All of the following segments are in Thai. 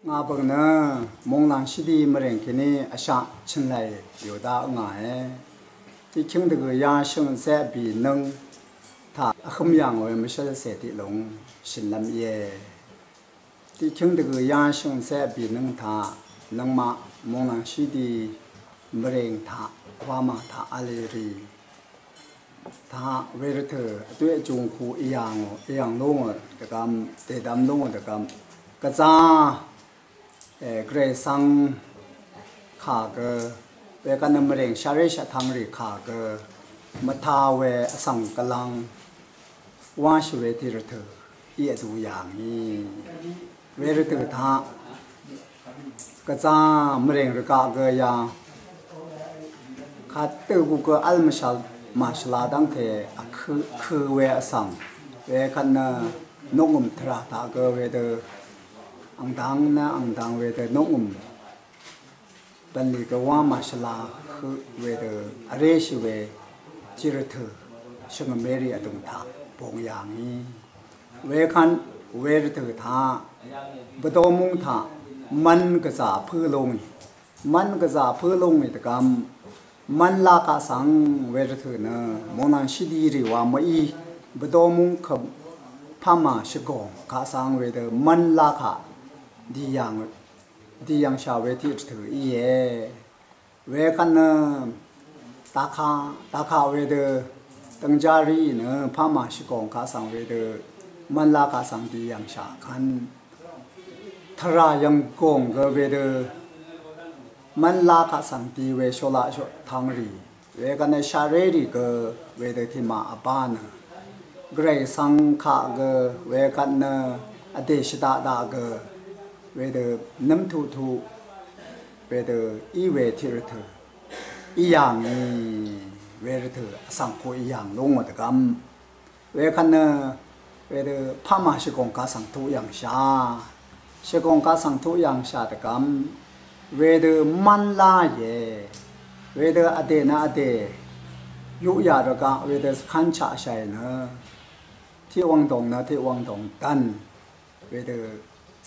งาบังเนอมงลังชิดีมะเร็งคินีอาชาชินไลอยู่ดาวงาที่คิงตะกุยาชงแซบีนึงถ้าขมยังไว้ไม่ใช่เสติหลงชินลำเยที่คิงตะกุยาชงแซบีนึงถ้านังมามงลังชิดีมะเร็งถ้าว่ามาถ้าอะไรรีถ้าเวรเธอตัวจงคูอีอย่างลงแต่กำแต่ดำลงแต่กำกระจ้าเกรซังขาเกเวกันนมเรงชาริชทางริขาเกมาทาเวสังกลังว่าชเวทิรเธออีดูอย่างนี้เวรเธอท่ากระจ้ามเรงรกาเกยาขัดตือกูเกอัลมชัลมาชลาดังเทคือเวสังเวกันนงุมทราตาเกเวเดอังดังนะอังดังเวเดนงุมบันลีกว่ามาชลาคือเวเดอเรชิเวจิรเธอชงเมรีอดุงทาปงอย่างนี้เวคันเวรเธอทาบดมุงทามันกษาพื้ลงมันกษาพื้ลงอิตกรรมมันลากาสังเวรเธอเนมงนันชิดีริวามาอีบดมุงขบพามาชกงกาสังเวเดมันลากาดีอย่างชาวเวทีถืออีเวกันตาคาเวเดตังจารีเนพามาชิกองกาสังเวเดมันลากาสังดีอย่างชาคันทรายังกงเกเวเดมันลากาสังดีเวโชลาทางรีเวกันชาเรรีเกเวเดที่มาอบานเกรสังขาเกเวกันอเดชดาเกเวเดน้ำทูเวเดอีเวทิรเธออีอย่างนี้เวรเธอสังโฆอีอย่างลงมาตะกำเวคันเวเดพามาชิกงกาสังทุอย่างชาชิกงกาสังทุอย่างชาตะกำเวเดมันลาเยเวเดอเดนะอเดยุยาดกะเวเดขันชาชัยนะที่วังตงนะที่วังตงตันเวเด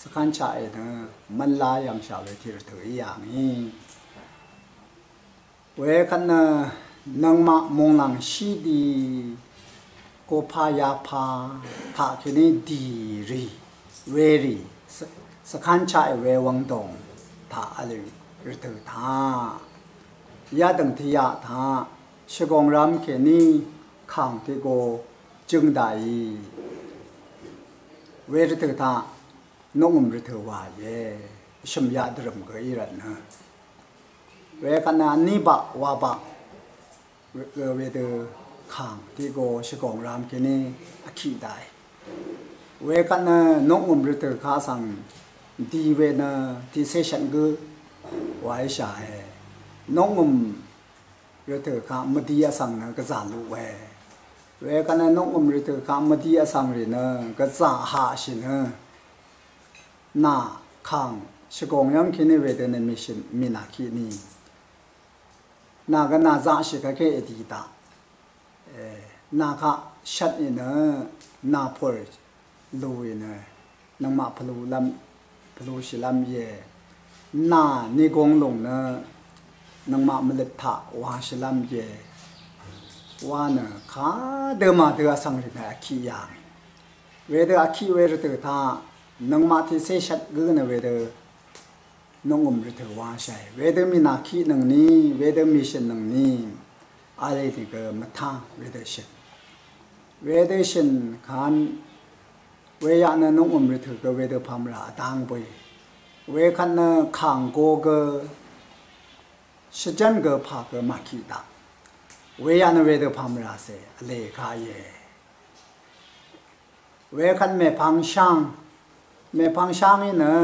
สขันชาเอนะมันลาอย่างชาเวทีรเถออย่างนี้เวคันนังมามงลังชีดีโกพายาพาทาคินีดีรีเวรีสขันชาเววังตงทาอะไรรเถอทายาดังที่ยาทาชกงรำเขนีขังที่โกจึงได้เวรเถอทานงมรเถอว่าเยชมยาดรมเกยรันนะเวกันนานิบะวาบะเวเดขังที่โกชกงรามกินีอขีได้เวกันนงมรเถอข้าสังดีเวนะที่เซชันกูไว้ชายนงมรเถอข้ามดียสังนะก็จาลูเวกันนงมรเถอข้ามดียสังรีนะก็จาหาชินะนาขังชกงยังคินีเวเดนมิชินมินาคินีนาก็นาจาชิกะเคเอดีตานาคะชัดอินะนาพอร์ลูอินะนังมาพลูชิลัมเยนานิกงลงนะนังมามลิทะวาชิลัมเยวานะข้าเดมาเดอสังรินะขี้ยางเวเดอขี้เวรเตอทานังมาที่เซชัดกูนะเวเดนงมรเถอว่าใช่เวเดมีนาคีหนึ่งนี้เวเดมีเช่นหนึ่งนี้อะไรที่เกิดมาท่าเวเดชันขันเวียนนงมรเถอก็เวเดพามราตังไปเวคันขังโกเกชจันเกพาเกมาคีตาเวียนเวเดพามราเสเลขาเยเวคันเมพังช่างนี่นะ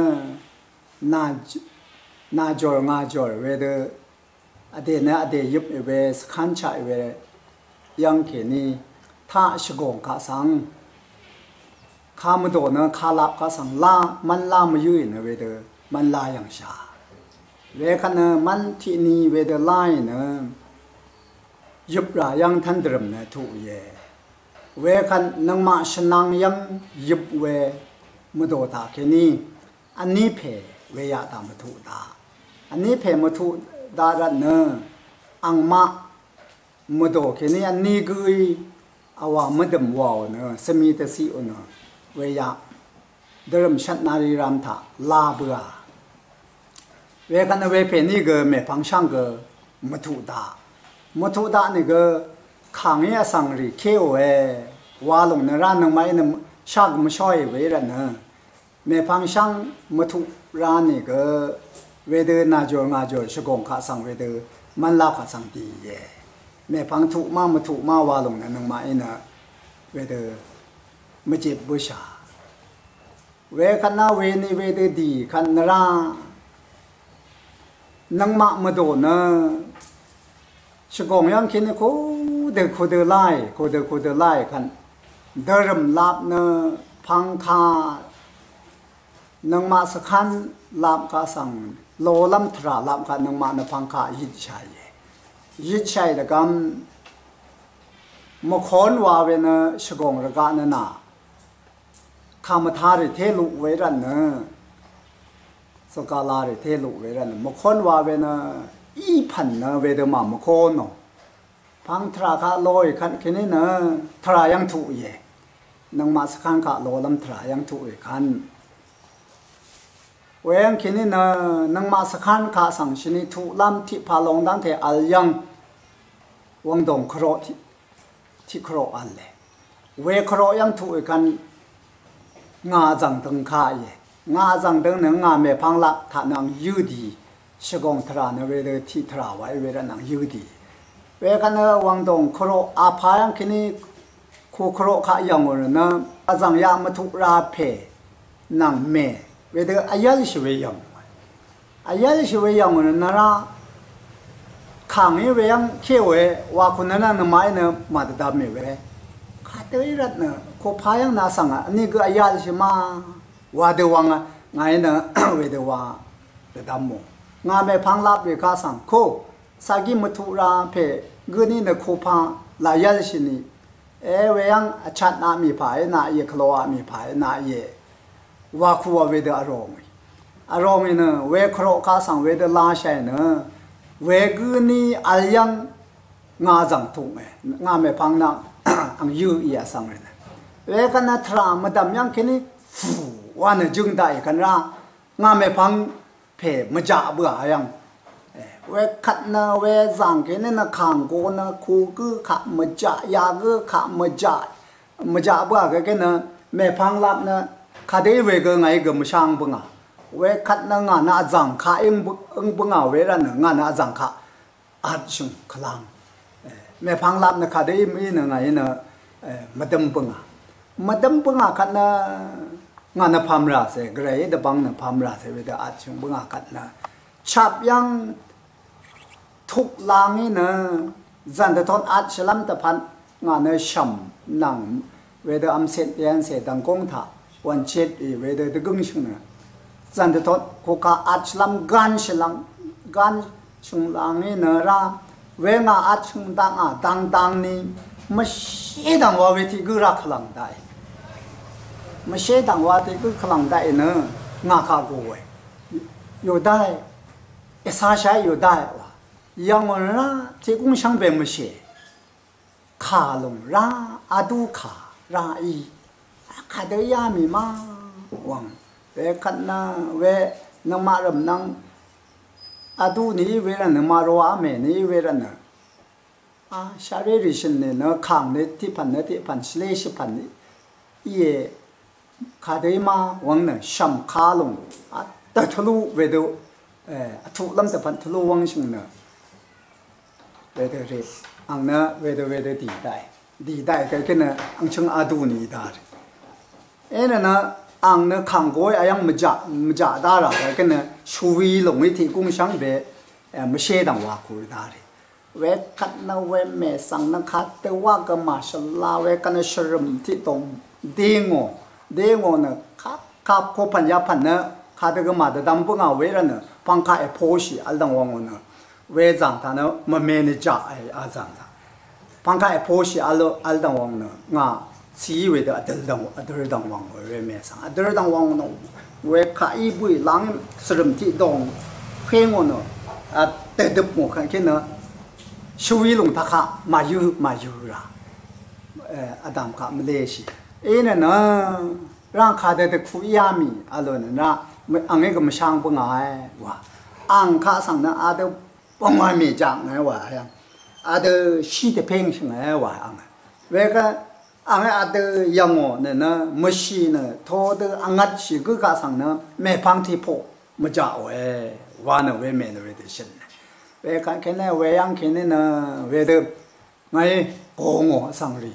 นาจอร์งาจอร์เวเดอเดนะอเดยุบเวสขันชาเวยังเขนีท่าชกงกาสังข้ามโดนะคาลับกาสังลามันลามายุ่ยนะเวเดมันลาอย่างชาเวคันมันที่นี่เวเดไลนะยุบรายังทันเดิมนะทุเยเวคันนังมาชนังยังยุบเวมุโดตาเขนีอันนี้เพ เวียตามทุดาอันนี้เพมทุดารันเนออังมะมโดแค่นี้อันนี้กุยอาวามดมวาวเนอสมีตสีอุนเวียเดิมชัดนารีรามถาลาเบือเวกันเวเพนี่ก็เมพังช่างก็มทุดนี่ก็ขังเงียสังรีเขียววาลงในร้านนึงไม่นึงชักไม่ช่วยเวรันเนอเมพังช่างมทุร้านนี่ก็เวเดนาจงาจชกงข้าสังเวเดมันลาข้าสังดีเย่เมพังทุมาวาลงในนึงไม่นะเวเดไม่เจ็บบุษาเวกันนาเวนี่เวเดดีกันนรานังมามาโดนนะชกงยังคิดนี่โคเดไล่กันเดิมลาบเนพังคานังมาสักขันลาบกาสังโลลัมทราลาบกันนังมาเนพังคายิดชัยละกันมขอนว่าเวนะชกงระกานะนาคำทาริเทลุเวรันเนสกาลาริเทลุเวรันมขอนว่าเวนะอีพันนะเวเดมามขอนพังทราคาลอยขันแค่นี้นะทรายังถูเยนังมาสักขันคาโลลัมทรายังถูเอขันเวงแค่นี้นะนังมาสักขันคาสังชนิถูลัมที่พาลงดังเทอัลยังวังดงครอที่ครออัลเลเวครอยังถูเอกันงาจังตึงข้าเยงาจังตึงหนึ่งงาเมพังละท่านังยูดีชกงทราเนเวเดที่ทราไว้เวรนังยูดีเวกันเนวังดงครออาพายังคินีคูครอข้ายังวนะอาจังยามาทุราเพนังเมเวเดอายาลิชเวยังวนะราขังนี้เวยังเขี้ยวว่าคนนั้นน่ะไม่เนมาดดามเวข้าเตยรัตเนโคพายังนาสังอ่ะนี่ก็อายาลิชมาว่าเดวังอ่ะไงเนเวเดว่าเดดามโมงาเมพังลาบเวข้าสังโคสากิมทุราเพกนี่เนโคพาลายาลิชนี่เวยังชัดนามีภายนาเยคโลอามีภายนาเยว่าคูวเวเดอารมณ์เนเวคโรข้าสังเวเดลาชัยเนเวกนี่อัลยังงาจังทุงงาเมพังนาอังยูอียสังเรนเวกันนาทรามดามยังแค่นี้ฟูวันจึงได้กันร่างาเมพังเพมจ่าเบื่อยังเวขัดนาเวจังแค่นี้นะขังโกนะคูกือขะมจ่ายากือขะมจ่าเบื่อแค่นั้นเมพังลับนะคดีเวกไงก็มช่างบุงอ่ะเวขัดนางานาจังข้าบุงอ่ะเวรันงานาจังข้าอัดชุงคลังเมื่อพังลับนะคดีมีนะไงนะมาดมบุงอ่ะขัดนะงานาพามราเสกเรย์เดบังนะพามราเสเวดอัดชุงบุงอ่ะขัดนะชับยังทุกลางนี่นะจันททอนอัดฉลัมตะพันงานาชัมนังเวดอัมเซตยันเสดังกงท่าวันเช็ดเวดเดกึ่งชุงนะจันททอดโคกาอัดฉลัมกันชุงลางนี่นะราเวงาอัดชุงดังนี่ไม่ใช่ดังว่าเวทีกุรักขลังได้ไม่ใช่ดังว่าที่กุขลังได้เนอะงาข้ากูเวอยู่ได้สาใช้อยู่ได้วะยังวันละที่กุ้งช่างเป็นไม่ใช่ขาลงราอาดูขาราอีขาเดียมีมาวังเวขันนาเวนมารมนังอาดูนี้เวรันมารวาเมนี้เวรันชาเรริชนเนี่ยนะขังเนี่ยที่พันสเลชพันนี่เย่ขาเดียมาวังเนี่ยชัมขาลงแต่ทะลุเวดูทุกลำแต่พันทะลุวังชงเนี่ยเวดูเรอังเนี่ยเวดูดีได้ก็แค่เนี่ยอังชงอาดูนี้ได้นะอังเนี่ยขังก้อยยังไม่จ่าได้หรอกแค่เนี่ยช่วยลงวิธีกุ้งช่างเบไม่ใช่ดังว่าคุยได้เวคัดนะเวเมสังนะคัดแต่ว่าก็มาชลาเวกันชรมที่ตรงเด้งเนี่ยครับโคพันยาพันเนี่ยคัดก็มาแต่ดำปุ่งเอาเวรเนี่ยพังค่าโพชีอันดังวังเนี่ยเวจังท่านเนี่ยมาเมนิจ่าอาจังท่านพังค่าโพชีอันดังวังเนี่ยงาสีเวดอัดดังวังเวเมสังอัดดังวังเนี่ย เวขาอีบุยหลังสรมที่ดงเพ่งวันเนาะแต่ดึบหมกแค่เนาะช่วยลงทักขะมาอยู่ละอดัมขะมาเลเซียเนี่ยเนาะร่างขาเด็กคุยยามีอะไรนะอังเงี้ยก็ไม่ช่างปงไงว่าอังขาสั่งนะอาเดปงไงมีจังไงว่ายังอาเดชีเดเพ่งใช่ไหมว่าอังเวก็อังอาเดยังงเนี่ยนะไม่ชีเนี่ยทอเดอังงัดชีก็ขาสั่งนะแม่พังที่พอมาจ่าว่าเนี่ยเวเมนเวเดชินเวกันแค่เนี่ยเวยังแค่เนี่ยนะเวเดไงโกงสั่งรี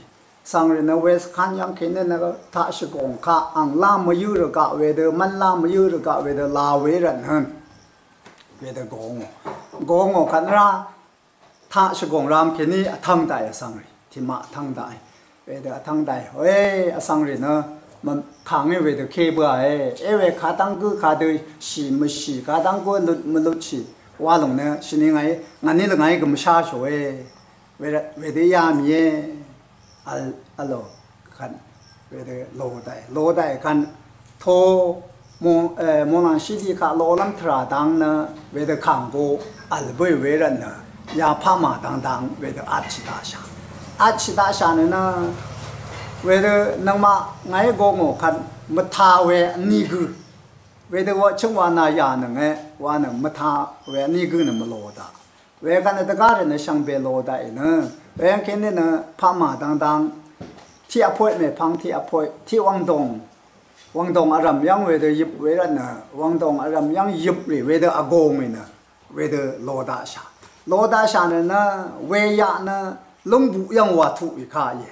นะเวสขันยังแค่เนี่ยนะก็ถ้าสิโกงข้าอังล่ามมายืดกะเวเดมันล่ามมายืดกะเวเดลาเวรันฮันเวเดโกงกันละถ้าสิโกงรามแค่นี้ทั้งได้สั่งรีที่มาทั้งได้เวเดทั้งได้เฮ้ยสั่งรีนะมันขังเวเดเคเบื่อเวขาตั้งกูขาเดสีไม่สีขาตั้งกูลุดสีว่าลงเนี่ยสิ่งไงงานนี้ละไงก็ไม่ชาช่วยเวเดยามีอัลโลกันเวเดโลได้กันโทมองนังสิดีค่ะโลลัมทราดังนะเวเดขังกูอัลเบยเวรันนะยาพามาดังเวเดอาชิตาชาเนี่ยนะเวเดนังมาไงโกงกันมัทาเวนี่คือเวเดว่าช่วงวานายานึงว่านึงมัทาเวนี่คือนึงมาโลดาเวกันตะการเนี่ยช่างเบโลได้นะเวงแค่นี้นะพามาดังที่อภัยไม่พังที่อภัยที่วังดงอารมยังเวเดยิบเวรันนะวังดงอารมยังยิบเวเดอโกงนะเวเดโลดาชาเนี่ยนะเวยะนะลงบุยังวัตถุอีกข้าเย่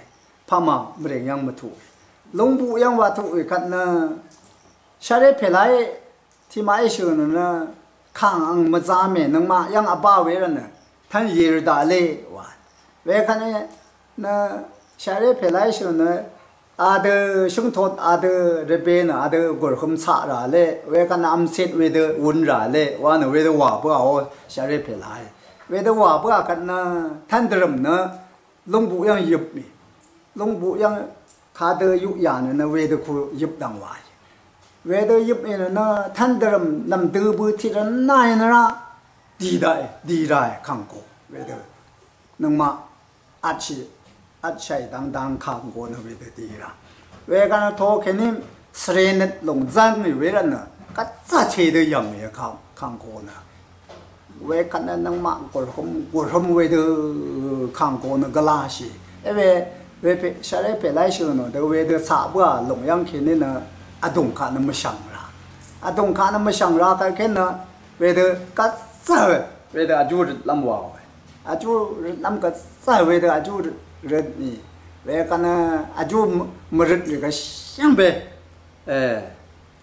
พามาเรียงยังมาถูกลงบุยังวัตถุอีกกันนะชาเรเพลายที่มาเอชนนะข้างอังมาจามีนังมายังอบ้าเวรันนะท่านยืดาเล่ว่าเวกันเนี่ยนะชาเรเพลายชนนะอาเดช่วงทดอาเดเรเบนอาเดกอร์คมชาราเล่เวกันอัมเซตเวเดอุนราเล่ว่านะเวเดว่าเพื่อเอาชาเรเพลายเวเดว่าเพื่อกันนะท่านเดิมนะลงบุยังยุบมีลงบุยังขาเดยุยานนะเวเดคูยุบดังวายเวเดยุบเนี่ยนะท่านเดิมนำตือบุตรนั้นนายนะดีได้ขังโกเวเดนังมาอัดใช้ดังขังโกนะเวเดดีละเวกันโทแค่นี้เสรนลงจังนี่เวรันนะก็จะเชื่อได้ยังไงขังโกนะเวกันนั้นนังมากดหมเวเดขังโกนะกลาชีเวเปชาเรเปไลชโนเดเวเดสาบัวลงยังแค่นี้นะอดงขานะไม่ช่างละอดงขานะไม่ช่างละกันแค่นะเวเดก็เสือเวเดอาจูรลำวาวอาจูรลำก็เสือเวเดอาจูรเรดนี่เวกันนะอาจูมรดเลยก็ช่างเบ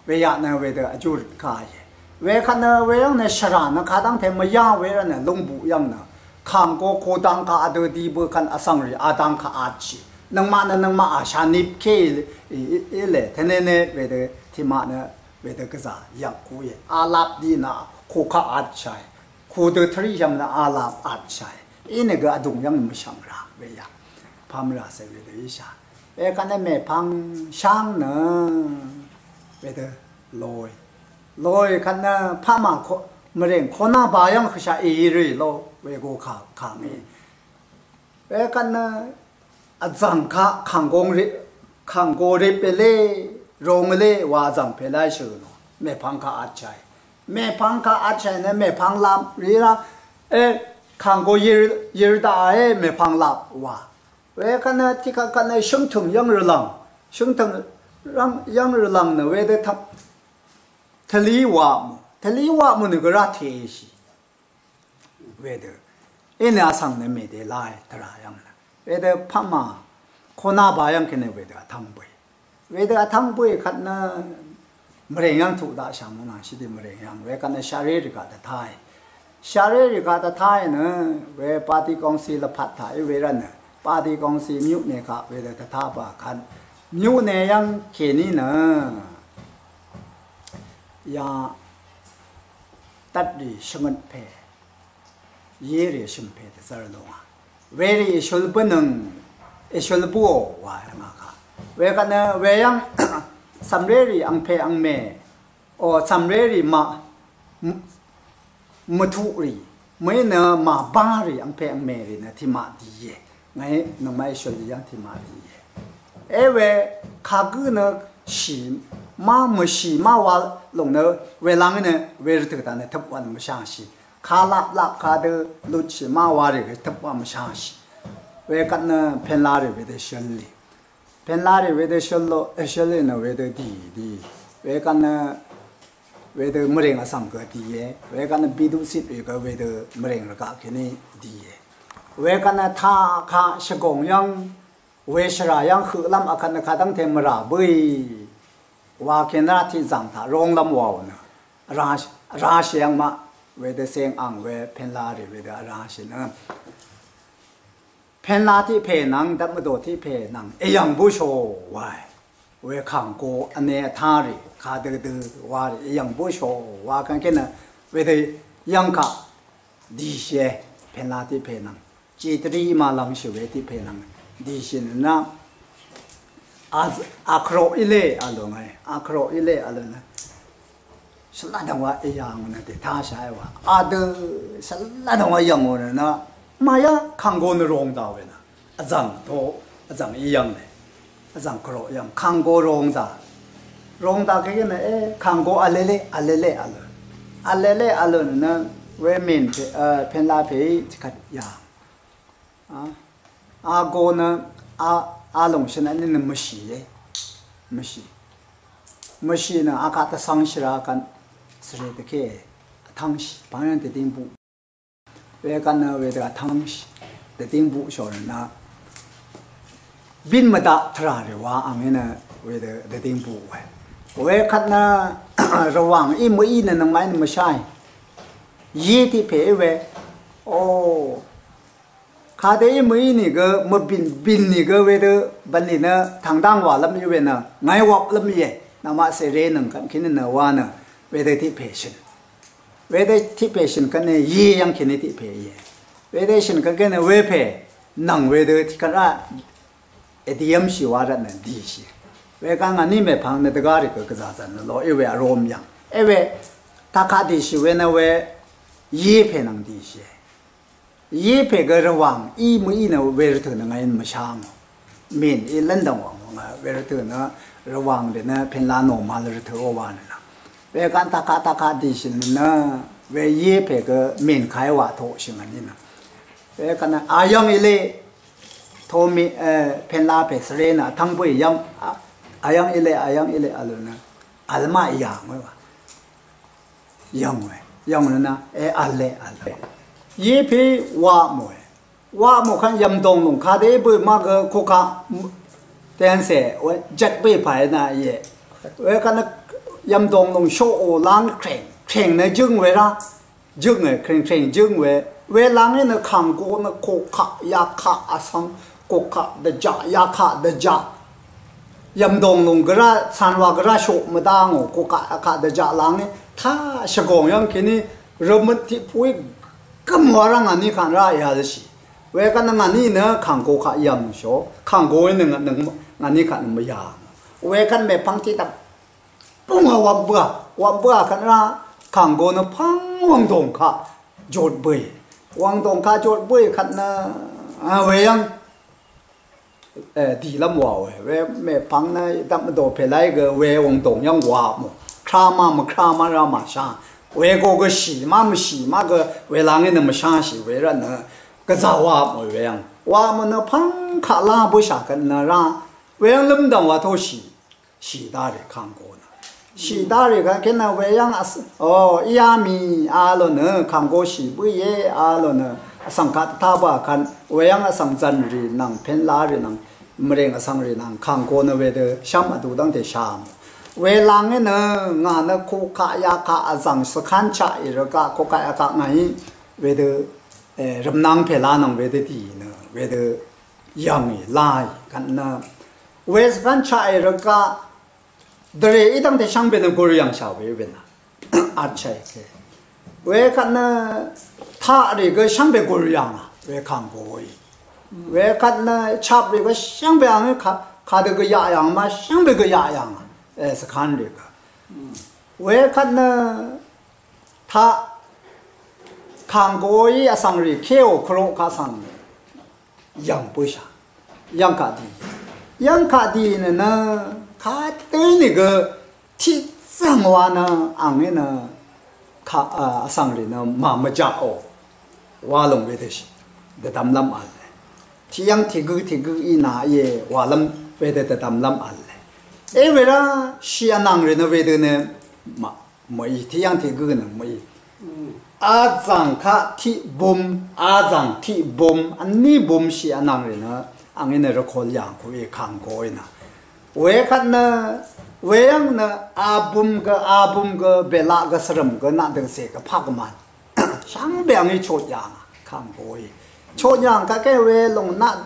เวียนะเวเดอาจูรขายเวกันนะเวยังเนี่ยชรานะขาตั้งแต่มายาเวรันเนี่ยลงบุยังนะขังโกโคดังขาอดดีบุกันอสังรีอาดังขาอาชีนังมาอาชานิบเคเล่ท่านเนี่ยเวเดที่มาเนี่ยเวเดก็จะยังคุยอาลับดีนะโคขาอาชัยคูเดทรีจำนะอาลับอาชัยอินเกอดุงยังไม่ช่างรักเวียพามราเสเวเดอิชาเวกันเนี่ยแม่พังช่างเนเวเดลอยกันเนี่ยพามาโคมะเร็งคนหน้าบายังคือชาอีรีโลเวโกขามีเวกันเนี่ยอาจังข้าขังโกริเปเล่โรงเล่ว่าจังเพลายชื่อเนาะแม่พังข้าอาชัยเนี่ยแม่พังลำรีละขังโกยืดได้แม่พังลำว่าเวกันเนี่ยที่กันเนี่ยช่างถึงยังระลังยังระลังเนี่ยเวเดทับทะเลว่ามันก็รัดเทสิเวเดเนี่ยสังเนี่ยไม่ได้ไล่ตรายังเวเดพม่าคนหน้าบายังแค่เนี่ยเวเดทำบุยขัดนะมะเร็งยังถูกด่าชามุนังสิเดมะเร็งยังเวกันเนี่ยชาเรริกาตะไทยเนี่ยเวปาติกองศิลปัตถะเวรันเนี่ยปาติกองศิมิวเนี่ยค่ะเวเดตถาปะขันมิวเนี่ยยังแค่นี้นะยาตัดดิชมันเพเยรีชมเพแต่สารลงอ่ะเวรีชลปนึงชลปัวว่าละมาค่ะเวกันเนี่ยเวยังสำเร็จอังเพอังเม โอ้สำเร็จมาทุรีไม่เนอะมาบ้ารีอังเพอังเมรีนะที่มาดีไงน้องไม่ชวนยังที่มาดีเวข้ากูเนอะสีมาสีมาว่าลงเนอะเวลาเนอะเวรถึงตอนเนอะทับวันไม่ช่างสีข้าลับข้าเดลุชีมาว่าเรื่องทับวันไม่ช่างสีเวกันเนอะเพนลารีเวเดชลลีเพนลารีเวเดชลโลชลลีเนอะเวเดดีเวกันเนอะเวเดมะเร็งสังเกตดีเวกันบิดุสิตเวก็เวเดมะเร็งระกาศแค่นี้ดีเวกันท่าข้าชกงยังเวชรายังคือลำอาคันข้าตั้งเทมราบุยว่าแค่นาที่จังท่าร้องลำวาวนะราชยังมาเวเดเสียงอังเวเพนลารีเวเดราชนะเพนลาที่เพนังดับมาโดที่เพนังยังบุโชวายเวขังโกอันเนธารีข้าเดือว่ายังบุโชว่ากันแค่นั้นเวเดยังกะดีเชเพนลาที่เพนังจิตรีมาลังชเวที่เพนังดีเชนนะอาครอิเลอะไรไงอาครอิเลอะไรนะสลัดว่ายังนะที่ท่าใช่ว่าเดสลัดว่ายังวันนะมายาขังโกนร้องดาวนะอาจารย์โตอาจารย์ยังเลยอาจารย์ครยังขังโกร้องดาแค่นั้นขังโกอะไรนะเวมินเพนลาเพที่ขัดยาโกนะลงชนะนี่นะไม่ชีนะอากาศสังชิรากันสระตะเคียทั้งชีพายันเตติงบุเวกันนะเวดาทั้งชีเตติงบุชอนนะบินมาดาทราเรว่าอันนี้นะเวดาเตติงบุเวกันนะระวังมือนั่นไม่ใช่ยี่ที่เพเวโอ้ข้าเดย์มือนี่ก็มาบินนี่ก็เวดบันนี่นะทางด้านว่าลำอยู่เวนะไงวับลำยี่นามาเสรีนึงกันคิดนะว่านะเวดที่เพชนเวดที่เพชนกันเนี่ยยี่ยังคิดที่เพย์เวดฉันก็แค่เนี่ยเวเพนังเวดที่กันอะดียมชิวาระนั่นดีสิเวกันอันนี้ไม่พังเนี่ยตะการิก็กระจายนั่นเราเวอารมณ์ยังเวถ้าข้าดีสิเวนะเวยี่เพนังดีสิยี่เพก็ระวังมือนะเวรถึงยังไงมาช่างเมนเล่นดังวังเวรถึงนะระวังเดี๋ยวนะเพนลาโนมาเลยเธอว่านี่นะเวกันตาคาดีสินะเวยี่เพก็เมนขายว่าโถชิมันนี่นะเวกันนะยังเล่โทมีเพนลาเพสเรนะทั้งบุยยังยังเล่อะไรนะอัลมายังไว้ว่ายังนะอะไรยี่เพว่าหมดขันยำตรงลงคาเดบุยมากโคกาแต่อันเสว่าจัดไปภายในเวกันยำตรงลงโชว์ล้างแข่งในจึงเวลาจึงแข่งจึงเวลาเนี่ยนะขังโกนะโคกายาคาอาสังโคกาเดจ่ายาคาเดจ่ายำตรงลงกระสันว่ากระโชมาดังโคกาเดจ่าล้างเนี่ยถ้าสกงยังคิดนี่เริ่มที่พูดก็มัวรังอันนี้กันไรอะไรสิเวกันงานนี้เนอะขังโกขายำโชขังโกยหนึ่งงานนี้กันไม่ยากเวกันแบบพังที่ตับปุ้งวับเบื่อกันละขังโกนพังวังตงค่ะโจดเบยวังตงค่ะโจดเบยกันนะเวยังดีละมัวเวแม่พังนะดับมาโดเพลายก็เววังตงยังว่าหมดครามารามาชาเวก็สีมาก็เวลาเงี้ยนมาชาสีเวรันนะก็จะว่าหมดเวียงว่ามันนะพังขาลาบุษากันนะร่าเวียงลืมดังว่าทุสีดาริขังโกนะสีดาริกันแค่นั้นเวียงยามีโลเนขังโกสีบุยโลเนสังกัดท่าบ้ากันเวียงสังจันรีนังเพนลารีนังมะเร็งสังรีนังขังโกนะเวเดชามดูดังเตชามเวลาเงี้ยนะงานโคกายาคาสังสขันชาอิรกาโคกายาคาไงเวเดรำนางเพลานังเวเดดีนะเวเดยังลายกันนะเวสกันชายรกาเดรอีตั้งแต่ช่างเป็นกุริยังชาวเวเวนะอาจใช่แค่เวกันนะท่าเรื่องช่างเป็นกุริยังเวขังโกยเวกันนะชาบเรื่องช่างเป็นขาเด็กยายังมาช่างเป็นยายังสขันเรื่อง为看呢，他看过一上日开我克隆卡上养不下，养卡地，养卡地呢，他对那个提上话呢，俺们呢，卡上日呢，妈妈家哦，瓦隆为的是，的他们那么。提养提个一拿也瓦楞为的他们那么。因为呢，西安人的为的呢，没提养提个呢没。阿张卡提 bom， 阿张提 bom， 安尼 bom 西安人呢，俺们那是考养可以看过的呢。为看呢，为样呢，阿 bom 个别拉个什么个那东西个拍个嘛，上边的出养看过的。出养个个为龙那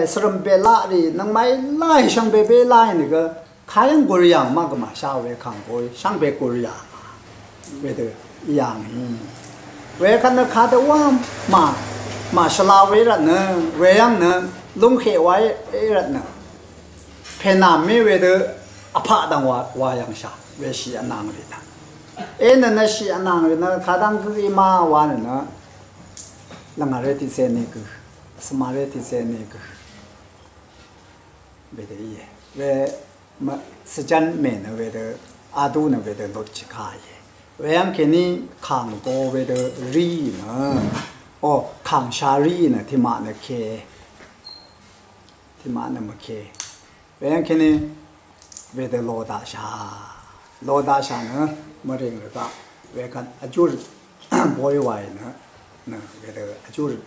什么别拉的，能买来上别来那个。开样过样嘛个嘛，下回看过，上边过样啊，为的样呢，为看到看到我嘛是拉为了呢，为样呢，龙黑为了呢，偏南没为的阿怕当我样下，为西安人的，那西安人呢，他当个嘛完了呢，啷个来提些那个，什么来提些那个，为的也为。时间没那为的，阿都那为的落去看耶。为样肯定看过为的日呢，哦，看下日呢，ที่มา那开，ที่มา那么开。为样肯定为的罗大厦呢，没人了吧？为看就是不以外呢，那为的就是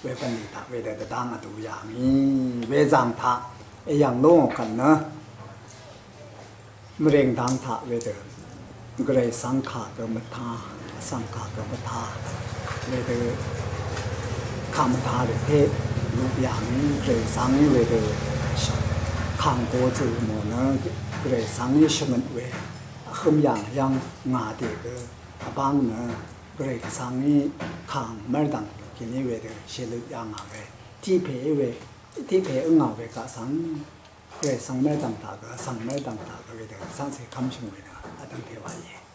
为本地他为的当啊都样呢，为让他一样弄看呢。มะเร็งทางถะเวเดก็เลยสังขารก็มาทาสังขารก็มาทาเวเดคำทาเลยเทศลูกอย่างนี้เลยสังเวเดขังโกจือหมอนะก็เลยสังนี้ชงเวขึ้นอย่างยังงาเด็กบางนะก็เลยสังนี้ขังไม่ดังกินนี้เวเดเชลุยังอาเวที่เพเวที่เพอึ่งอาเวก็สัง그래 상매당 다가 상매당 다가 왜 상세 감정이나 아동 대화에